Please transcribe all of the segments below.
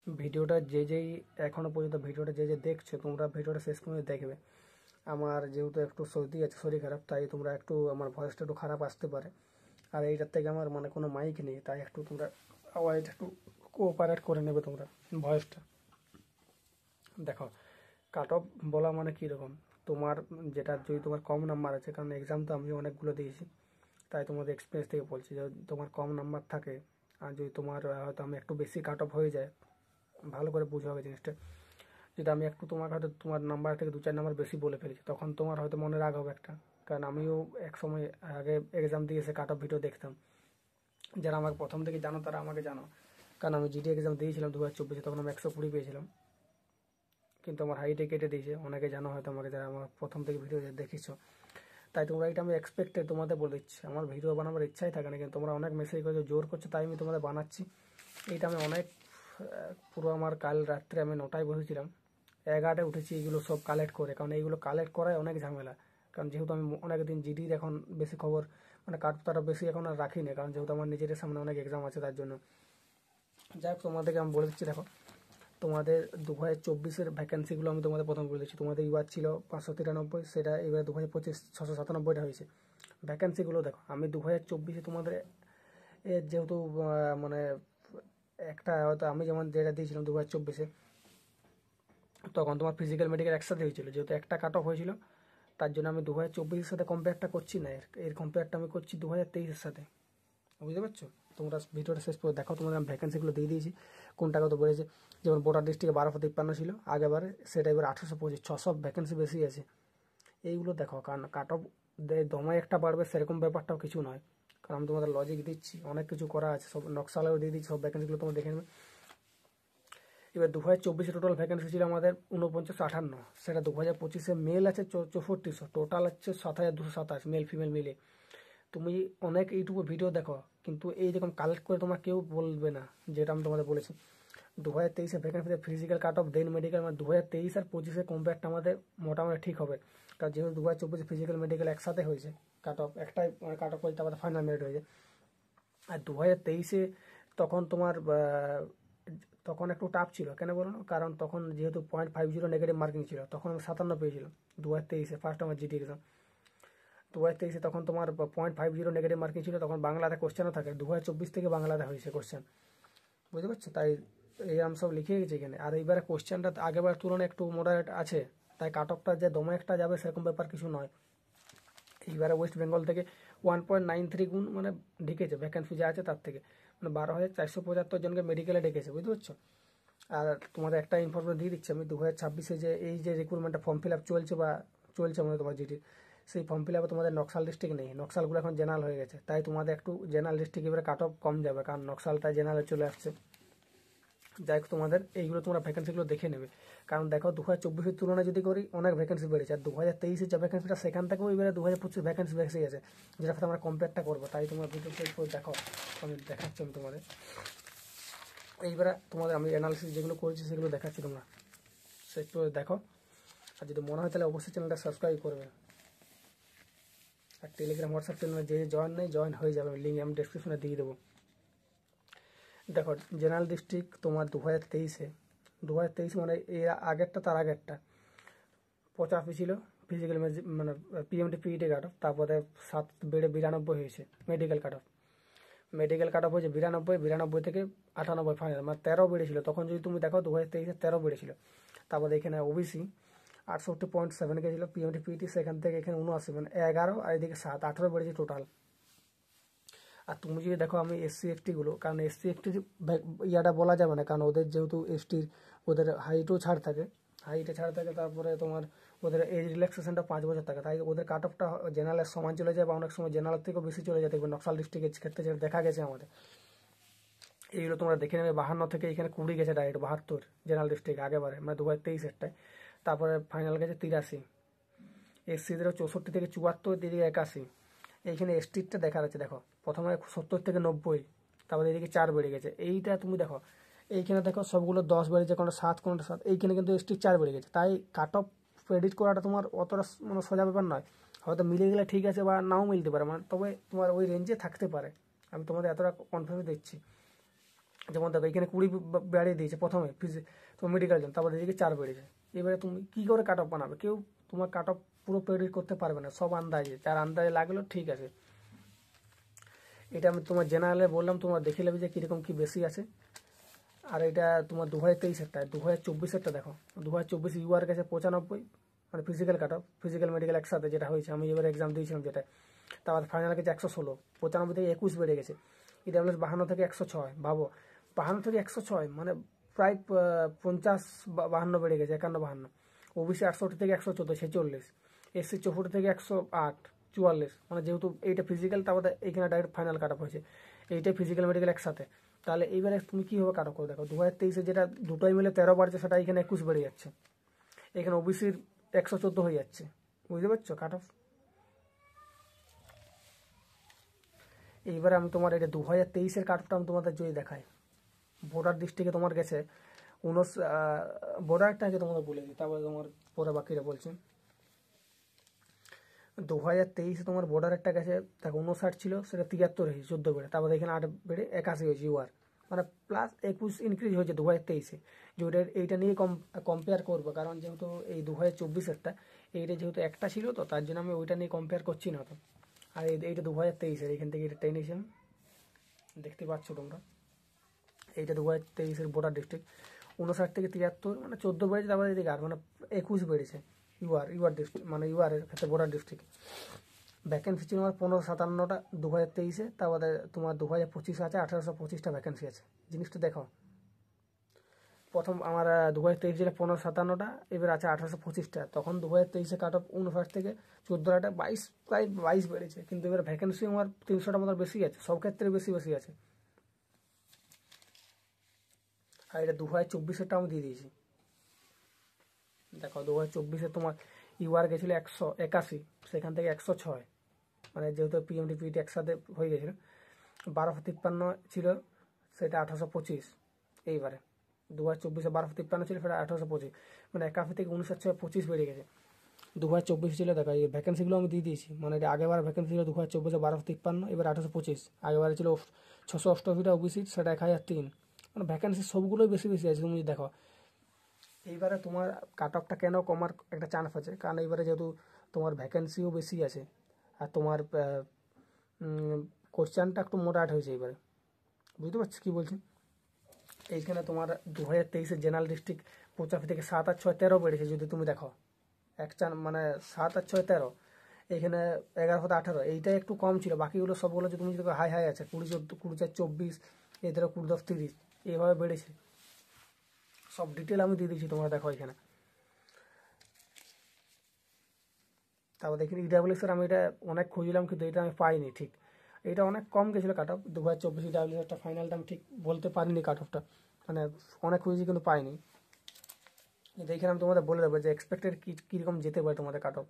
ভিডিওটা যেই এখনো পর্যন্ত ভিডিওটা যে দেখছো তোমরা ভিডিওটা শেষ পর্যন্ত দেখবে। আমার যেহেতু একটু সর্দি আছে, শরীর খারাপ, তাই তোমরা একটু আমার ভয়েসটা একটু খারাপ আসতে পারে। আর এইটার থেকে আমার মানে কোনো মাইক নেই, তাই একটু তোমরা আওয়াজটা একটু কোঅপারেট করে নেবে তোমরা ভয়েসটা। দেখো, কাট অফ বলা মানে কীরকম, তোমার যেটা যদি তোমার কম নাম্বার আছে, কারণ এক্সাম তো আমি অনেকগুলো দিয়েছি, তাই তোমাদের এক্সপিরিয়েন্স থেকে বলছি যে তোমার কম নাম্বার থাকে আর যদি তোমার হয়তো আমি একটু বেশি কাট অফ হয়ে যায়, ভালো করে বুঝে হবে জিনিসটা। যদি আমি একটু তোমার হয়তো তোমার নাম্বার থেকে 2-4 নাম্বার বেশি বলে ফেলেছি, তখন তোমার হয়তো মনে রাগ হবে একটা। কারণ আমিও এক সময় আগে এক্সাম দিয়ে এসে কাট অফ ভিডিও দেখতাম। যারা আমাকে প্রথম থেকে জানো তারা আমাকে জানো, কারণ আমি জিডি এক্সাম দিয়েছিলাম 2024, তখন আমি 120 পেয়েছিলাম, কিন্তু আমার হাইটে কেটে দিয়েছে। অনেকে জানো হয়তো আমাকে, যারা আমার প্রথম থেকে ভিডিও দেখেছো। তাই তোমরা এটা আমি এক্সপেক্টেড তোমাদের বলে দিচ্ছি, আমার ভিডিও বানাবার ইচ্ছাই থাকে না, কিন্তু তোমরা অনেক মেসেজ করছো, জোর করছো, তাই আমি তোমাদের বানাচ্ছি। এইটা আমি অনেক পুরো আমার কাল রাত্রে আমি 9টায় বসেছিলাম, 11টায় উঠেছি এইগুলো সব কালেক্ট করে, কারণ এইগুলো কালেক্ট করাই অনেক ঝামেলা। কারণ যেহেতু আমি অনেক দিন জিডির এখন বেশি খবর মানে তারা বেশি এখন আর রাখি না, কারণ যেহেতু আমার নিজের সামনে অনেক এক্সাম আছে তার জন্য। যাই হোক, তোমাদেরকে আমি বলে দিচ্ছি। দেখো, তোমাদের 2024-এর ভ্যাকেন্সিগুলো আমি তোমাদের প্রথম বলে দিচ্ছি। তোমাদের এবার ছিল 593, সেটা এবার 2025 697টা হয়েছে। ভ্যাকেন্সিগুলো দেখো, আমি 2024-এ তোমাদের যেহেতু মানে একটা হয়তো আমি যেমন যেটা দিয়েছিলাম 2024-এ, তখন তোমার ফিজিক্যাল মেডিকেল একসাথে হয়েছিল, যেহেতু একটা কাট অফ হয়েছিল, তার জন্য আমি 2024-এর সাথে কম্পেয়ারটা করছি না, এর কম্পেয়ারটা আমি করছি 2023-এর সাথে। বুঝতে পারছো? তোমরা ভিডিওটা শেষ করে দেখো, তোমাদের আমি ভ্যাকেন্সিগুলো দিয়ে দিয়েছি, কোনটা কত বলেছে। যেমন বর্ডার ডিস্ট্রিক্টে 1253 ছিল আগেবারে, সেটা এবার 1825, 600 ভ্যাকেন্সি বেশি আছে। এইগুলো দেখো, কারণ কাট অফ দমে একটা বাড়বে সেরকম ব্যাপারটাও কিছু নয়, কারণ আমি তোমাদের লজিক দিচ্ছি, অনেক কিছু করা আছে, সব নকশালেও দিয়ে দিচ্ছি, সব ভ্যাকেন্সিগুলো তোমরা দেখে নেবে। এবার 2024-এ টোটাল ভ্যাকেন্সি ছিল আমাদের 4958, সেটা 2025-এ মেল আছে 6400, টোটাল হচ্ছে 7227 মেল ফিমেল মিলে। তুমি অনেক ইউটিউবে ভিডিও দেখো, কিন্তু এইরকম কালেক্ট করে তোমার কেউ বলবে না, যেটা আমি তোমাদের বলেছি। 2023-এ ভ্যাকেন্সিতে physical cut of then medical, মানে 2023 আর 25-এর কম্পেয়ারটা আমাদের মোটামুটি ঠিক হবে। কারণ যেহেতু 2024-এ ফিজিক্যাল মেডিকেল একসাথে হয়েছে, কাট অফ একটাই কাট অফ হয়েছে, আমাদের ফাইনাল মেরিট হয়েছে। আর 2023-এ তখন তোমার তখন একটু টাফ ছিল, কেন বলো না? কারণ তখন যেহেতু 0.50 নেগেটিভ মার্কিং ছিল, তখন আমি 57 পেয়েছিলাম 2023-এ ফার্স্ট আমার জিডি এক্সাম। 2023-এ তখন তোমার 0.50 নেগেটিভ মার্কিং ছিল, তখন বাংলাতে কোশ্চেনও থাকে, 2024 থেকে বাংলাতে হয়েছে কোশ্চেন। বুঝতে পারছো? তাই এইরকম সব লিখে গেছে এখানে। আর এইবারে কোশ্চেনটা আগেবার তুলনায় একটু মডারেট আছে, তাই কাট অফটা যে দমে একটা যাবে সেরকম ব্যাপার কিছু নয়। এইবারে ওয়েস্ট বেঙ্গল থেকে 1.93 গুণ মানে ঢেকেছে, ভ্যাকেন্সি যা আছে তার থেকে, মানে 12,475 জনকে মেডিকেলে ডেকেছে। বুঝতে পারছো? আর তোমাদের একটা ইনফরমেশন দিয়ে দিচ্ছি আমি, 2026-এ যে এই যে রিক্রুটমেন্টটা ফর্ম ফিল আপ চলছে বা চলছে মানে তোমার জিডির, সেই ফর্ম ফিল আপে তোমাদের নকশাল ডিস্ট্রিক্ট নেই, নকশালগুলো এখন জেনারেল হয়ে গেছে, তাই তোমাদের একটু জেনারেল ডিস্ট্রিক্ট এবারে কাট অফ কম যাবে, কারণ নকশালটা জেনারেলে চলে আসছে। যাই হোক, তোমাদের এইগুলো তোমরা ভ্যাকেন্সিগুলো দেখে নেবে, কারণ দেখো 2024-এর তুলনায় যদি করি অনেক ভ্যাকেন্সি বেড়েছে, আর 2023-এর যে ভ্যাকেন্সিটা সেখান থেকেও এবারে 2025 ভ্যাকেন্সি বেশি গেছে, যেটার সাথে আমরা কম্পেয়ারটা করবো। তাই তোমরা ভিডিও শেষ করে দেখো, আমি দেখাচ্ছি আমি তোমাদের। এইবারে তোমাদের আমি অ্যানালিসিস যেগুলো করেছি সেগুলো দেখাচ্ছি, তোমরা শেষ করে দেখো। আর যদি মনে হয় তাহলে অবশ্যই চ্যানেলটা সাবস্ক্রাইব করবে। আর টেলিগ্রাম হোয়াটসঅ্যাপ চ্যানেলে যে জয়েন নেই, জয়েন হয়ে যাবে, লিঙ্ক আমি ডেসক্রিপশনে দিয়ে দেবো। দেখো, জেনারেল ডিস্ট্রিক্ট তোমার 2023 মানে এর আগেরটা, তার আগেরটা 85 ছিল ফিজিক্যাল মানে পিএমটি পিইটি কাট অফ, তারপরে 7 বেড়ে 92 হয়েছে medical cut off. Medical cut off হয়েছে 92 থেকে 98 ফাইনাল, মানে 13 বেড়েছিল তখন। যদি তুমি দেখো 2023-এ 13 বেড়েছিল। তারপরে এখানে ওবিসি 68.7 গেছিলো পিএমটি পিইটি, সেখান থেকে এখানে 79 মানে 11, আর এদিকে 7 18 বেড়েছে টোটাল। আর তুমি যদি দেখো আমি এসসি এসটিগুলো, কারণ এসসি এসটির ইয়াটা বলা যাবে না, কারণ ওদের যেহেতু এসটির ওদের হাইটও ছাড় থাকে, হাইটে ছাড় থাকে, তারপরে তোমার ওদের এজ রিল্যাক্সেশনটা 5 বছর থাকে, তাই ওদের কাট অফটা জেনারেলের সমান চলে যায়, বা অনেক সময় জেনারেল থেকেও বেশি চলে যায়, দেখবে নকশাল ডিস্ট্রিক্টের ক্ষেত্রে যেটা দেখা গেছে আমাদের। এইগুলো তোমরা দেখে নেবে, 52 থেকে এখানে 20 গেছে ডাইরেক্ট, 72 জেনারেল ডিস্ট্রিক্ট আগেবারে, মানে 2023-এরটায়। তারপরে ফাইনাল গেছে 83, এসসিদেরও 64 থেকে 74, দিদিকে 81। এইখানে এসটিরটা দেখার আছে, দেখো প্রথমে 70 থেকে 90, তারপরে এদিকে 4 বেড়ে গেছে। এইটা তুমি দেখো, এইখানে দেখো সবগুলো 10 বেড়েছে, কোনটা 7 কোনটা 7, এইখানে কিন্তু এসটির 4 বেড়ে গেছে। তাই কাট অফ প্রেডিক্ট করাটা তোমার অতটা মানে সোজা ব্যাপার নয়, হয়তো মিলে গেলে ঠিক আছে বা নাও মিলতে পারে, মানে তবে তোমার ওই রেঞ্জে থাকতে পারে, আমি তোমাদের এতটা কনফার্মই দিচ্ছি। যেমন দেখো এখানে 20 বাড়িয়ে দিয়েছে প্রথমে তোমার মেডিকেল জন্য, তারপরে এদিকে 4 বেড়েছে। এবারে তুমি কী করে কাট অফ বানাবে? কেউ তোমার কাট অফ পুরো প্রেডিক্ট করতে পারবে না, সব আন্দাজে, যার আন্দাজে লাগলো ঠিক আছে। এটা আমি তোমার জেনারেলে বললাম, তোমার দেখে নেবে যে কীরকম কী বেশি আছে। আর এটা তোমার 2023-এরটা, 2024-এরটা দেখো। 2024 ইউআর গেছে 95, মানে physical cut off, physical medical একসাথে যেটা হয়েছে, আমি এবার এক্সাম দিয়েছিলাম যেটা। তারপর ফাইনাল গেছে 116, 95 থেকে 21 বেড়ে গেছে। ইডাব্লিউএস 52 থেকে 106, ভাবো 52 থেকে 106, মানে প্রায় 50 52 বেড়ে গেছে, 51 52। ওবিসি 68 থেকে 114, 46। এসসি 64 থেকে 108, 44। মানে যেহেতু এইটা ফিজিক্যাল, তারপরে এইখানে ডাইরেক্ট ফাইনাল কাট অফ হয়েছে, এইটাই ফিজিক্যাল মেডিকেল একসাথে। তাহলে এইবারে তুমি কীভাবে কাট অফ করে দেখো, 2023-এ যেটা দুটোই মিলে 13 বাড়ছে, সেটা এখানে 21 বেড়ে যাচ্ছে, এখানে ওবিসির 114 হয়ে যাচ্ছে। বুঝতে পারছো কাট অফ? এইবারে আমি তোমার এটা 2023-এর কাট অফটা আমি তোমাদের যদি দেখাই, বর্ডার ডিস্ট্রিক্টে তোমার গেছে বর্ডারটা আগে তোমাদের বলে দিই, তারপরে তোমার পরে বাকিটা বলছি। 2023-এ তোমার বর্ডার একটা গেছে, দেখো 59 ছিল, সেটা 73 হয়েছে, 14 বেড়ে, তারপরে এখানে 8 বেড়ে 81 হয়েছে ইউআর, মানে প্লাস 21 ইনক্রিজ হয়েছে 2023-এ। যে ওটা এইটা নিয়ে কম্পেয়ার করবো, কারণ যেহেতু এই 2024-এরটা এইটা যেহেতু একটা ছিল, তো তার জন্য আমি ওইটা নিয়ে কম্পেয়ার করছি না তো। আর এইটা 2023-এর, এখান থেকে এটা টেনেছি আমি, দেখতে পাচ্ছ তোমরা। এইটা 2023-এর বর্ডার ডিস্ট্রিক্ট 59 থেকে 73, মানে 14 বেড়েছে, তারপরে এদিকে আর মানে 21 বেড়েছে ইউআর ডিস্ট্রিক্ট, মানে ইউআরের ক্ষেত্রে বর্ডার ডিস্ট্রিক্ট। ভ্যাকেন্সি ছিল আমার 1557টা 2023-এ, তারপরে তোমার 2025-এ আছে 1825টা ভ্যাকেন্সি আছে। জিনিসটা দেখো, প্রথম আমার 2023 ছিল 1557টা, এবার আছে 1825টা। তখন 2023-এ কাট অফ 59 থেকে 14টা, 22, প্রায় 22 বেড়েছে, কিন্তু এবার ভ্যাকেন্সি আমার 300টা মতো বেশি আছে, সব ক্ষেত্রে বেশি বেশি আছে। আর এটা 2024-এরটা আমি দিয়ে দিয়েছি। দেখো 2024-এ তোমার ইউআর গেছিলো 181, সেখান থেকে 106, মানে যেহেতু পিএমডি পিটি একসাথে হয়ে গেছিলো। 1253 ছিল, সেটা 1825। এইবারে 2024-এ 1253 ছিল, সেটা 1825, মানে 81 থেকে 1925 বেড়ে গেছে। 2024 ছিল, দেখো এই ভ্যাকেন্সিগুলো আমি দিয়ে দিয়েছি, মানে এটা আগেবার ভ্যাকেন্সি ছিল 2024-এ 1253, এবার 1825। আগেবারে ছিল 688টা ওবিসি, সেটা 1003, মানে ভ্যাকেন্সি সবগুলোই বেশি বেশি আছে তুমি দেখো। এইবারে তোমার কাট অফটা কেন কমার একটা চান্স আছে, কারণ এইবারে যেহেতু তোমার ভ্যাকেন্সিও বেশি আছে, আর তোমার কোশ্চেনটা একটু মোটাট হয়েছে এইবারে। বুঝতে পারছি কী বলছি? এইখানে তোমার 2023-এর জেনারেল ডিস্ট্রিক্ট 85 থেকে 7 আর 6 13 বেড়েছে, যদি তুমি দেখো মানে 7 আর 6 13, এইখানে 11 থেকে 18, এইটাই একটু কম ছিল, বাকিগুলো সবগুলো যে তুমি যদি হাই হাই আছে, 20 4 24, এদেরও 20 10 30, এইভাবে বেড়েছে। সব ডিটেল আমি দিয়ে দিচ্ছি, তোমরা দেখো এখানে। তারপর দেখি ইডাব্লিউএসের আমি এটা অনেক খুঁজলাম, কিন্তু এটা আমি পাইনি ঠিক, এটা অনেক কম গেছিলো কাট অফ। 2024 ইডাব্লিউএসটা ফাইনালটা আমি ঠিক বলতে পারিনি কাট অফটা, মানে অনেক খুঁজেছি কিন্তু পাইনি। এইখানে আমি তোমাদের বলে দেবো যে এক্সপেক্টেড কীরকম যেতে পারে তোমাদের কাট অফ।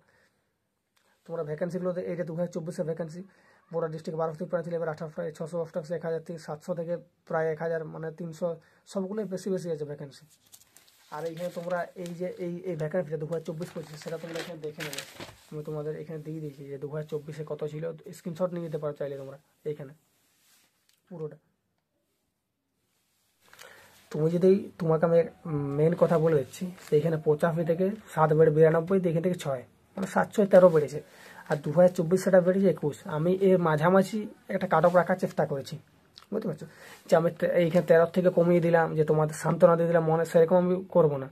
তোমরা ভ্যাকেন্সিগুলোতে, এইটা 2024-এর ভ্যাকেন্সি, বর্ডার ডিস্ট্রিক্ট 1200 ছিল, এবার 688, 1000, 700 থেকে প্রায় 1000, মানে 300, সবগুলোই বেশি বেশি আছে ভ্যাকেন্সি। আর এইখানে তোমরা এই যে এই ভ্যাকেন্সিটা 2024-25, সেটা তোমরা এখানে দেখে নেবে, আমি তোমাদের এখানে দিয়ে দিয়েছি যে 2024-এ কত ছিল, স্ক্রিনশট নিয়ে নিতে পারো চাইলে তোমরা এইখানে পুরোটা। তুমি যদি, তোমাকে আমি মেন কথা বলে দিচ্ছি, সেইখানে 85 থেকে 7 বেড়ে 92, এখান থেকে 6, মানে 7 6 13 বেড়েছে। আর 2024 সেটা বেড়েছে 21। আমি এর মাঝামাঝি একটা কাট অফ রাখার চেষ্টা করেছি, বুঝতে পারছো? যে আমি এইখানে 13 থেকে কমিয়ে দিলাম, যে তোমাদের সান্ত্বনা দিয়ে দিলাম মনে, সেরকম আমি করবো না।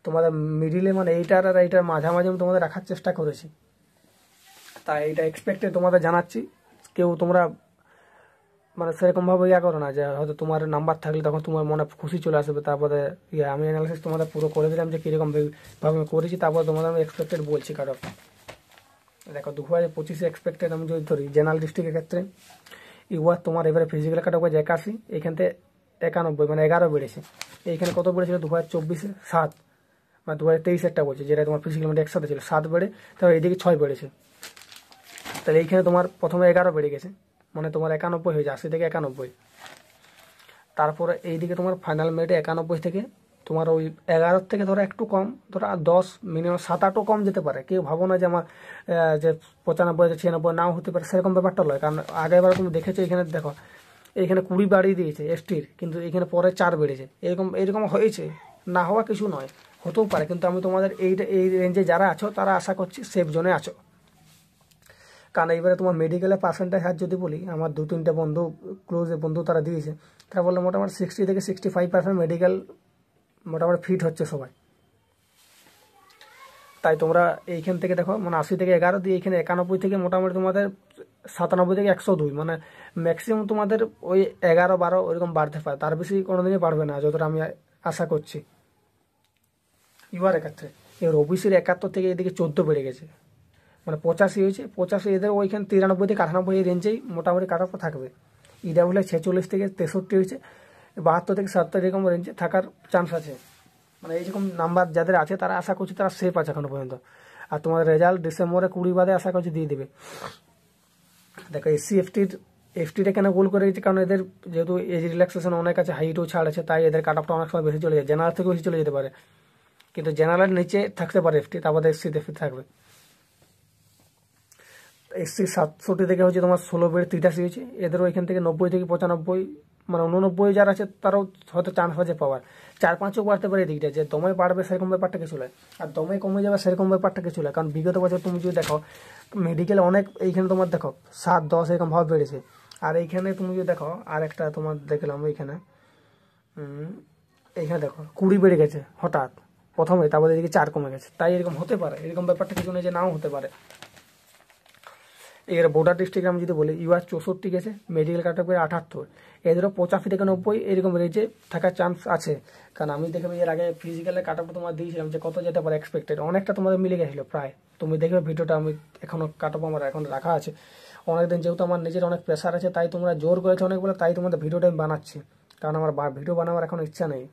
তোমাদের মিডিলে, মানে এইটার আর এইটার মাঝামাঝি আমি তোমাদের রাখার চেষ্টা করেছি, তাই এইটা এক্সপেক্টে তোমাদের জানাচ্ছি। কেউ তোমরা মানে সেরকমভাবে করো না, যে হয়তো তোমার নাম্বার থাকলে তখন তোমার মনে খুশি চলে আসবে, তারপরে আমি অ্যানালিসিস তোমাদের পুরো করে দিলাম যে কীরকম ভাবে করেছি, তারপরে তোমাদের আমি এক্সপেক্টেড বলছি কাট অফ। দেখো 2025-এ এক্সপেক্টেড আমি যদি ধরি জেনারেল ডিস্ট্রিক্টের ক্ষেত্রে, ইউআর তোমার এবারে ফিজিক্যাল কাট অফ 81, এইখান থেকে 91, মানে 11 বেড়েছে। এইখানে কত বেড়েছিল 2024-এ 7, মানে 2023-এরটা বলছে, যেটা তোমার ফিজিক্যাল মধ্যে একসাথে ছিল 7 বেড়ে, তারপর এইদিকে 6 বেড়েছে। তাহলে এইখানে তোমার প্রথমে 11 বেড়ে গেছে, মানে তোমার 91 হয়েছে, 80 থেকে 91। তারপরে এইদিকে তোমার ফাইনাল মেরিটে 91 থেকে তোমার ওই 11 থেকে ধরো একটু কম, ধরো 10, মিনিমাম 7-8ও কম যেতে পারে। কেউ ভাবো না যে আমার যে 95 96 নাও হতে পারে, সেরকম ব্যাপারটা নয়। কারণ আগেরবার তুমি দেখেছো, এখানে দেখো এইখানে 20 বাড়িয়ে দিয়েছে এসটির, কিন্তু এখানে পরে 4 বেড়েছে। এরকম এরকম হয়েছে, না হওয়া কিছু নয়, হতেও পারে। কিন্তু আমি তোমাদের এই রেঞ্জে যারা আছো তারা আশা করছি সেফ জোনে আছো। কারণ এইবারে তোমার মেডিকেলের পার্সেন্টেজ হার যদি বলি, আমার 2-3টে বন্ধু ক্লোজ বন্ধু তারা দিয়েছে, তারা বললো মোটামুটি 60 থেকে 65% মেডিকেল মোটামুটি ফিট হচ্ছে সবাই। তাই তোমরা এইখান থেকে দেখো, মানে 80 থেকে 11 দিয়ে এইখানে 91 থেকে মোটামুটি তোমাদের 97 থেকে 102, মানে ম্যাক্সিমাম তোমাদের ওই 11-12 ওইরকম বাড়তে পারে, তার বেশি কোনোদিনই বাড়বে না যতটা আমি আশা করছি। ইউআরের ক্ষেত্রে এবার ওবিসির 71 থেকে এদিকে 14 বেড়ে গেছে, মানে 85 হয়েছে। 85 এদের ওইখানে 93 থেকে 98 এই রেঞ্জেই মোটামুটি কাট অফ থাকবে। ইডাব্লিউ 46 থেকে 63 হয়েছে, 72 থেকে 70 এরকম রেঞ্জে থাকার চান্স আছে। মানে এইরকম নাম্বার যাদের আছে তারা আশা করছি তারা সেফ আছে এখনো পর্যন্ত। আর তোমার রেজাল্ট ডিসেম্বরে 20 বাদে আশা করছি দিয়ে দেবে। দেখো এসসি এফটিটা কেন গোল করে দিয়েছে, কারণ এদের যেহেতু এজ রিল্যাক্সেশন অনেক আছে, হাইটও ছাড় আছে, তাই এদের কাট অফটা অনেক সময় বেশি চলে যায়, জেনারেল থেকে বেশি চলে যেতে পারে। কিন্তু জেনারেলের নিচে থাকতে পারে এফটি, তারপরে এসসি এফটি থাকবে। এসসি 67 থেকে হচ্ছে তোমার 16 বেড়ে 83 হয়েছে। এদেরও এখান থেকে 90 থেকে 95, মানে 89 যারা আছে তারাও হয়তো চান্স আছে পাওয়ার। 4-5ও বাড়তে পারে এদিকটা, যে দমে বাড়বে সেরকম ব্যাপারটা কিছু নয়, আর দমে কমে যাবে সেরকম ব্যাপারটা কিছু নয়। কারণ বিগত বছর তুমি যদি দেখো মেডিকেল অনেক, এইখানে তোমার দেখো 7-10 এরকম ভাবে বেড়েছে। আর এইখানে তুমি যদি দেখো আর একটা তোমার দেখলাম এইখানে দেখো 20 বেড়ে গেছে হঠাৎ প্রথমে, তারপর এদিকে 4 কমে গেছে। তাই এরকম হতে পারে, এরকম ব্যাপারটা কিছু নেই যে নাও হতে পারে। এর বর্ডার ডিস্ট্রিক্টে আমি যদি বলি ইউআর 64 গেছে, মেডিকেল কাট অফের 78, এদেরও 85 থেকে 90 এরকম রেঞ্জে থাকার চান্স আছে। কারণ আমি দেখবে এর আগে ফিজিক্যালের কাট অফটা তোমার দিয়েছিলাম যে কত যেতে পারে এক্সপেক্টেড, অনেকটা তোমাদের মিলে গেছিলো প্রায়। তুমি দেখবে ভিডিওটা আমি এখনও কাট অফ আমার এখন রাখা আছে অনেকদিন, যেহেতু আমার নিজের অনেক প্রেশার আছে, তাই তোমরা জোর করেছো অনেক বলে, তাই তোমাদের ভিডিওটা আমি বানাচ্ছি। কারণ আমার ভিডিও বানাবার এখন ইচ্ছা নেই,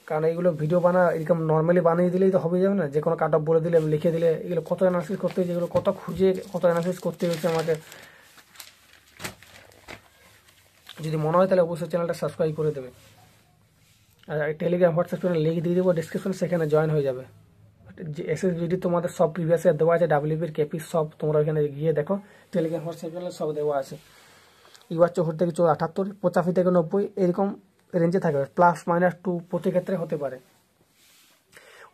কারণ এইগুলো ভিডিও এরকম নর্মালি বানিয়ে দিলেই তো হবে যাবে না, যে কোনো কাট অফ বলে দিলে লিখে দিলে, এগুলো কত অ্যানালিসিস করতে হয়েছে, এগুলো কত খুঁজে কত অ্যানালিসিস করতে হয়েছে আমাকে। যদি মনে হয় তাহলে অবশ্যই চ্যানেলটা সাবস্ক্রাইব করে দেবে। আর টেলিগ্রাম হোয়াটসঅ্যাপ চ্যানেল লিঙ্ক দিয়ে দেবো ডিসক্রিপশন, সেখানে জয়েন হয়ে যাবে। যে এসএসবিডি তোমাদের সব প্রিভিয়াস ইয়ার দেওয়া আছে, ডাব্লিউবির কেপি সব তোমরা ওখানে গিয়ে দেখো, টেলিগ্রাম হোয়াটসঅ্যাপ চ্যানেল সব দেওয়া আছে। ইউআর 64 থেকে 78, 85 থেকে 90 এরকম রেঞ্জে থাকবে, +-2 প্রতি ক্ষেত্রে হতে পারে।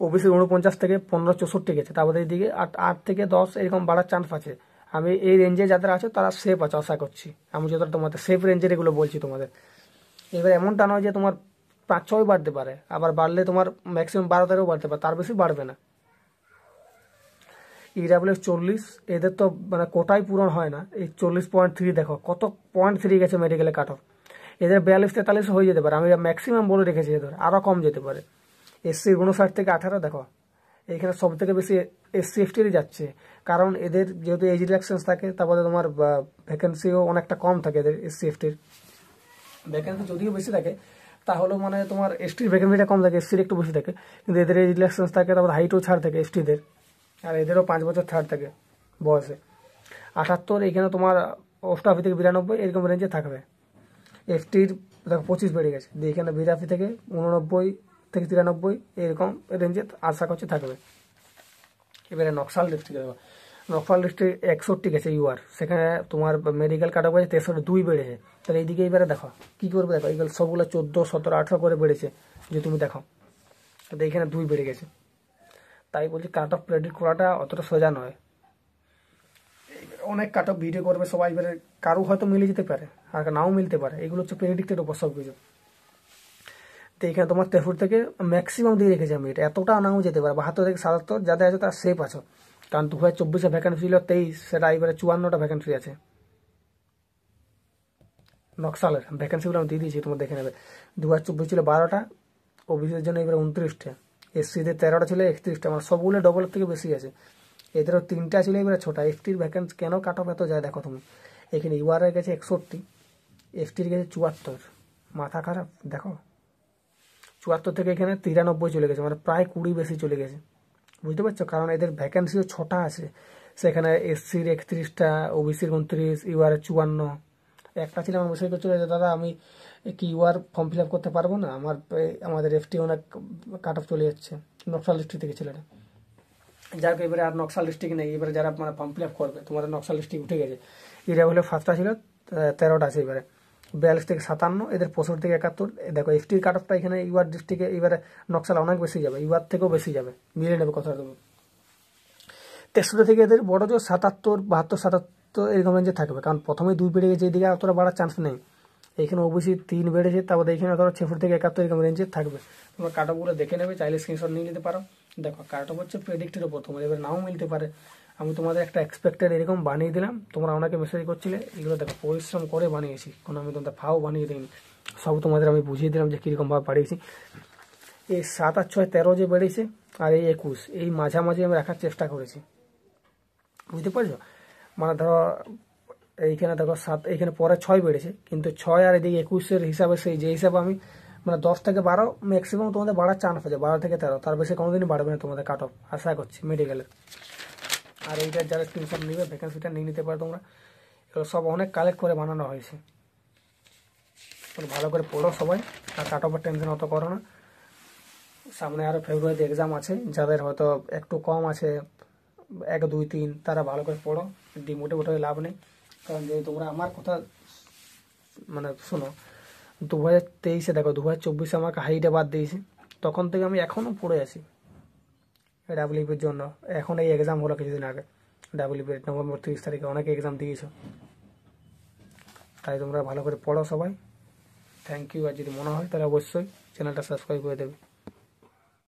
ওবিসি 49 থেকে 15-64 গেছে, তারপরে এইদিকে 8 থেকে 10 এরকম বাড়ার চান্স আছে। আমি এই রেঞ্জে যাদের আছে তারা সেফ আছে আশা করছি, আমি যতটা তোমাদের সেফ রেঞ্জের এগুলো বলছি তোমাদের। এবার এমনটা নয় যে তোমার 5-6 বাড়তে পারে, আবার বাড়লে তোমার ম্যাক্সিমাম 12-13 বাড়তে পারে, তার বেশি বাড়বে না। ইডাব্লিউ 40, এদের তো মানে কোটাই পূরণ হয় না। এই 40.3 দেখো কত 0.3 গেছে মেডিকেলে কাট অফ, এদের 42-43 হয়ে যেতে পারে, আমি ম্যাক্সিমাম বলে রেখেছি, এদের আরও কম যেতে পারে। এসসি 59 থেকে 18 দেখো, এইখানে সব থেকে বেশি এসসি এফটিরই যাচ্ছে, কারণ এদের যেহেতু এজ রিল্যাক্সেশন থাকে, তারপরে তোমার ভ্যাকেন্সিও অনেকটা কম থাকে এদের। এসসি এফটির ভ্যাকেন্সি যদিও বেশি থাকে, তাহলেও মানে তোমার এসটির ভ্যাকেন্সিটা কম থাকে, এসসির একটু বেশি থাকে, কিন্তু এদের এজ রিল্যাক্সেশন থাকে, তারপর হাইটও ছাড় থাকে এসটিদের, আর এদেরও 5 বছর ছাড় থাকে বয়সে। 78 এখানে তোমার 88 থেকে 92 এরকম রেঞ্জে থাকবে। এফটির দেখো 25 বেড়ে গেছে, দিয়ে এখানে 82 থেকে 89 থেকে 93 এরকম রেঞ্জে আশা করছি থাকবে। এবারে নকশাল ডিস্ট্রিক্টে দেখো, নকশাল ডিস্ট্রিক্ট 61 গেছে ইউআর, সেখানে তোমার মেডিকেল কাট অফ গেছে 63 বেড়েছে। তাহলে এইদিকে এবারে দেখো কী করবে, দেখো এগুলো সবগুলো 14, 17, 18 করে বেড়েছে যে তুমি দেখো, তাহলে এখানে 2 বেড়ে গেছে। তাই বলছি কাট অফ প্রেডিক্ট করাটা অতটা সোজা নয়। অনেক কাট অফ ভিডিও করবে সবাই, এবারে কারো হয়তো মিলে যেতে পারে আর নাও মিলতে পারে, এগুলো হচ্ছে প্রেডিক্টের উপর সব কিছু। তো এখানে তোমার 63 থেকে ম্যাক্সিমাম দিয়ে রেখেছি আমি, এটা এতটা নাও যেতে পারে। 72 থেকে 77 যাদের আছে তারা সেফ আছো, কারণ 2024-এ ভ্যাকেন্সি ছিল 23, সেটা এবারে 54টা ভ্যাকেন্সি আছে। নকশালের ভ্যাকেন্সিগুলো আমি দিয়ে দিয়েছি, তোমার দেখে নেবে। 2024 ছিল 12টা, ওবিসির জন্য এবারে 29টা, এসসিদের 13টা ছিল 31টা, মানে সবগুলো ডবলের থেকে বেশি আছে। এদেরও 3টা ছিল এবারে 6টা। এফটির ভ্যাকেন্সি কেন কাট অফ এত যায় দেখো তুমি, এখানে ইউআরের গেছে 61, এফটির গেছে 74, মাথা খারাপ দেখো। 74 থেকে এখানে 93 চলে গেছে, মানে প্রায় 20 বেশি চলে গেছে, বুঝতে পারছো? কারণ এদের ভ্যাকেন্সিও 6টা আছে, সেখানে এসসির 31টা, ওবিসির 29, ইউআরের 54। একটা ছিল আমার মেসেজ করছিল যে দাদা আমি কি ইউআর ফর্ম ফিল আপ করতে পারবো না, আমাদের এফটি অনেক কাট অফ চলে যাচ্ছে। নকশাল ডিস্ট্রিক্ট থেকে ছেলেটা, যাক এবারে আর নকশাল ডিস্ট্রিক্ট নেই, এবারে যারা মানে ফর্ম ফিল আপ করবে তোমাদের নকশাল ডিস্ট্রিক্ট উঠে গেছে। ইরাবলে ফার্স্টটা ছিল 13টা আছে, এবারে 42 থেকে 57, এদের 65 থেকে 71। দেখো এসটির কাট অফটা এখানে ইউআর ডিস্ট্রিক্টে এবারে নকশাল অনেক বেশি যাবে, ইউআর থেকেও বেশি যাবে, মিলিয়ে নেবে কথা তুমি। 63 থেকে এদের বড় জোর 77, 72, 77 এরকম রেঞ্জে থাকবে, কারণ প্রথমে 2 বেড়ে গেছে, এইদিকে অতটা বাড়ার চান্স নেই। এখানে ওবিসি 3 বেড়েছে, তারপরে এখানে ধরো 66 থেকে 71 এরকম রেঞ্জে থাকবে। তোমরা কাট অফগুলো দেখে নেবে, চাইলে স্ক্রিনশট নিয়ে নিতে পারো। দেখো কাট অফ হচ্ছে প্রেডিক্টের উপর, তোমাদের এবার নাও মিলতে পারে। আমি তোমাদের একটা এক্সপেক্টেড এরকম বানিয়ে দিলাম, তোমরা অনেকে মেসেজ করছিলে, এগুলো দেখো পরিশ্রম করে বানিয়েছি, কোনো আমি তোমাদের ফাও বানিয়ে দিইনি, সব তোমাদের আমি বুঝিয়ে দিলাম যে কীরকমভাবে বাড়িয়েছি। এই 7 আর 6, 13 যে বেড়েছে, আর এই 21 এই মাঝামাঝি আমি রাখার চেষ্টা করেছি, বুঝতে পারছো? মানে ধরো এইখানে দেখো 7, এইখানে পরে 6 বেড়েছে, কিন্তু 6 আর এদিকে 21-এর হিসাবে সেই যে হিসাবে আমি মানে 10 থেকে 12 ম্যাক্সিমাম তোমাদের বাড়ার চান্স আছে, 12 থেকে 13, তার বেশি কোনোদিনই বাড়বে না তোমাদের কাট অফ, আশা করছি মেডিকেলের। আর এইটার যারা স্ক্রিনশট নিবে ভ্যাকেন্সিটা নিয়ে নিতে পারো তোমরা, এগুলো সব অনেক কালেক্ট করে বানানো হয়েছে। ভালো করে পড়ো সবাই, আর কাট অফের টেনশন অত করো না। সামনে আরও ফেব্রুয়ারিতে এক্সাম আছে, যাদের হয়তো একটু কম আছে 1, 2, 3, তারা ভালো করে পড়ো, ডিমোটিভেট হয়ে লাভ নেই। কারণ যদি তোমরা আমার কথা মানে শোনো, 2023-এ দেখো 2024-এ আমাকে হাইটে বাদ দিয়েছে, তখন থেকে আমি এখনও পড়ে আছি ডাব্লিউপির জন্য। এখন এই এক্সাম হলো কিছুদিন আগে, ডাব্লিউপির নভেম্বর 30 তারিখে অনেকে এক্সাম দিয়েছো, তাই তোমরা ভালো করে পড়ো সবাই। Thank you. আর যদি মনে হয় তাহলে অবশ্যই চ্যানেলটা সাবস্ক্রাইব করে দেবে।